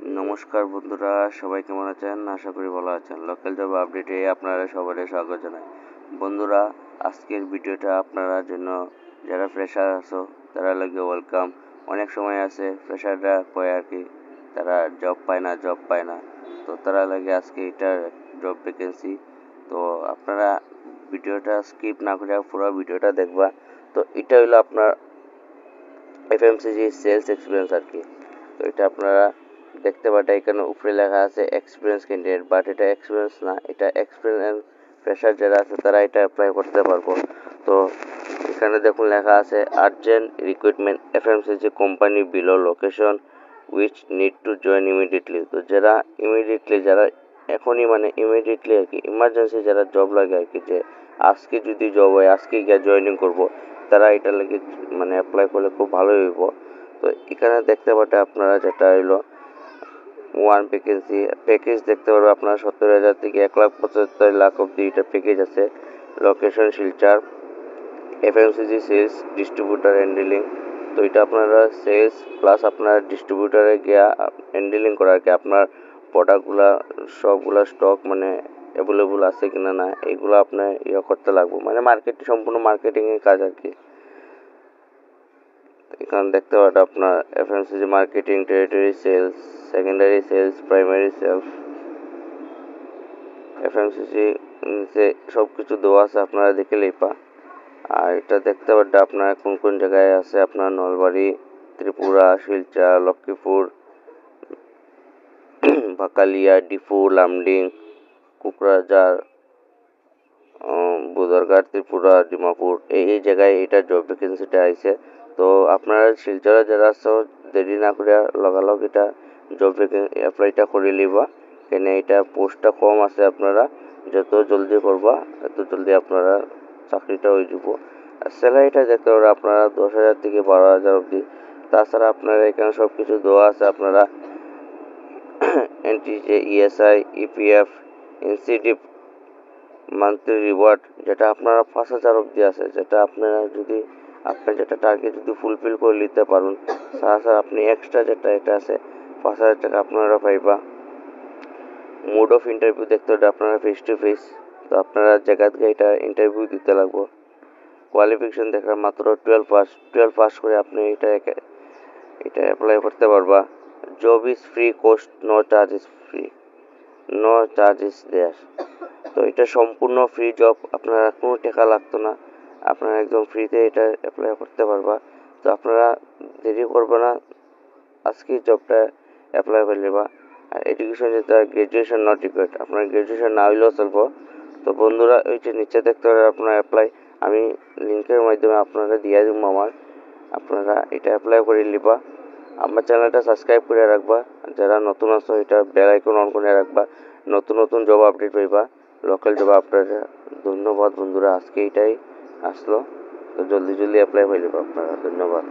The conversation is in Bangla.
নমস্কার বন্ধুরা, সবাই কেমন আছেন? আশা করি ভালো আছেন। লোকাল জব আপডেটে আপনারা সবাই স্বাগত জানাই। বন্ধুরা, আজকের ভিডিওটা আপনারা জন্য যারা ফ্রেশার আছো তারা লাগে ওয়েলকাম। অনেক সময় আছে ফ্রেশাররা কয় আর কি তারা জব পায় না, তো তারা লাগে আজকে এটা জব ভ্যাকেন্সি। তো আপনারা ভিডিওটা স্কিপ না করে পুরো ভিডিওটা দেখবা। তো এটা হলো আপনার এফএমসিজি সেলস এক্সপিরিয়েন্স আর কি। তো এটা আপনারা দেখতে পারেন, এখানে উপরে লেখা আছে এক্সপিরিয়েন্স ক্যান্ডিডেট, বাট এটা এক্সপিরিয়েন্স না, এটা এক্সপিরিয়েন্স ফ্রেশার যারা আছে তারা এটা অ্যাপ্লাই করতে পারবো। তো এখানে দেখুন লেখা আছে urgent recruitment FMCG company below location which need to join immediately. তো যারা ইমিডিয়েটলি, যারা এখনই মানে ইমিডিয়েটলি আর কি ইমার্জেন্সি যারা জব লাগে আর কি, যে আজকে যদি জব হয় আজকে গিয়ে জয়েনিং করবো, তারা এটা লাগে মানে অ্যাপ্লাই করলে খুব ভালোই হইব। তো এখানে দেখতে পারেন আপনারা যেটা হইলো ওয়ান ভ্যাকেন্সি প্যাকেজ দেখতে পারবেন আপনারা 70,000 থেকে 1,75,00,000 অব্দি এটা প্যাকেজ আছে। Location Silchar, FMCG sales distributor handling. তো এটা আপনারা সেলস প্লাস আপনার ডিস্ট্রিবিউটারে গিয়া হ্যান্ডেলিং করা আর কি, আপনার প্রোডাক্টগুলা সবগুলা স্টক মানে অ্যাভেলেবল আছে কিনা না এগুলো আপনার করতে লাগবে, মানে সম্পূর্ণ মার্কেটিংয়ের কাজ আর কি। এখানে দেখতে পারেন আপনার FMCG marketing, territory sales, secondary sales, primary sales, FMCG যে সব কিছু দেওয়া আছে আপনারা দেখে লেপা। আর এটা দেখতে পারেন আপনারা কোন কোন জায়গায় আছে, আপনার নলবাড়ি, ত্রিপুরা, শিলচর, লক্ষ্মীপুর, বাকালিয়া, ডিফু, লামডিং, কোকরাঝার, বুদরঘাট, ত্রিপুরা, ডিমাপুর, এই জায়গায় এটা জব ভ্যাকেন্সিটা আইছে। তো আপনারা শিলচরে যারা আছো দেরি না করে লগালগ এটা জব ভ্যাকেন্সি অ্যাপ্লাইটা করে লিবা, কেন এটা পোস্টটা কম আছে, আপনারা যত জলদি করবা এত জলদি আপনারা চাকরিটা হয়ে যাব। আর স্যালারিটা দেখতে পারেন আপনারা 10,000 থেকে 12,000 অবধি। তাছাড়া আপনারা এখানে সব কিছু দেওয়া আছে, আপনারা এনটিজে, ইএসআই, ইপিএফ, ইনসিটিভ মান্থলি রিওয়ার্ড যেটা আপনারা 5,000 অবধি আছে, যেটা আপনারা যদি আপনার যেটা টার্গেট যদি ফুলফিল করে নিতে পারেন, তাছাড়া আপনি এক্সট্রা যেটা এটা আছে 5,000 টাকা আপনারা পাইবা। মোড অফ ইন্টারভিউ দেখতে হবে আপনারা ফেস টু ফেস। তো আপনারা জায়গাতে এটা ইন্টারভিউ দিতে লাগবো। কোয়ালিফিকেশন দেখা মাত্র 12 পাস করে আপনি এটা অ্যাপ্লাই করতে পারবা। Job is free cost, no charge is free, no charge is there. তো এটা সম্পূর্ণ ফ্রি জব, আপনারা কোনো টাকা লাগতো না, আপনারা একদম ফ্রিতে এটা অ্যাপ্লাই করতে পারবা। তো আপনারা দেরি করবে না, আজকে জবটা অ্যাপ্লাই করে নেবা। আর এডুকেশন যেটা গ্র্যাজুয়েশন নট রিকোয়ার্ড, আপনার গ্র্যাজুয়েশন না হইলেও চলবো। তো বন্ধুরা ওই যে নিচে দেখতে পারেন আপনার অ্যাপ্লাই, আমি লিঙ্কের মাধ্যমে আপনারা দিয়ে দেবো আপনারা এটা অ্যাপ্লাই করে নিবা। আমার চ্যানেলটা সাবস্ক্রাইব করে রাখবা, যারা নতুন আছো এটা বেল আইকন অন করে রাখবা, নতুন নতুন জব আপডেট পাইবা, লোকাল জব আপডেট। ধন্যবাদ বন্ধুরা, আজকে এটাই আসলো। তো জলদি অ্যাপ্লাই করে নেবা আপনারা। ধন্যবাদ।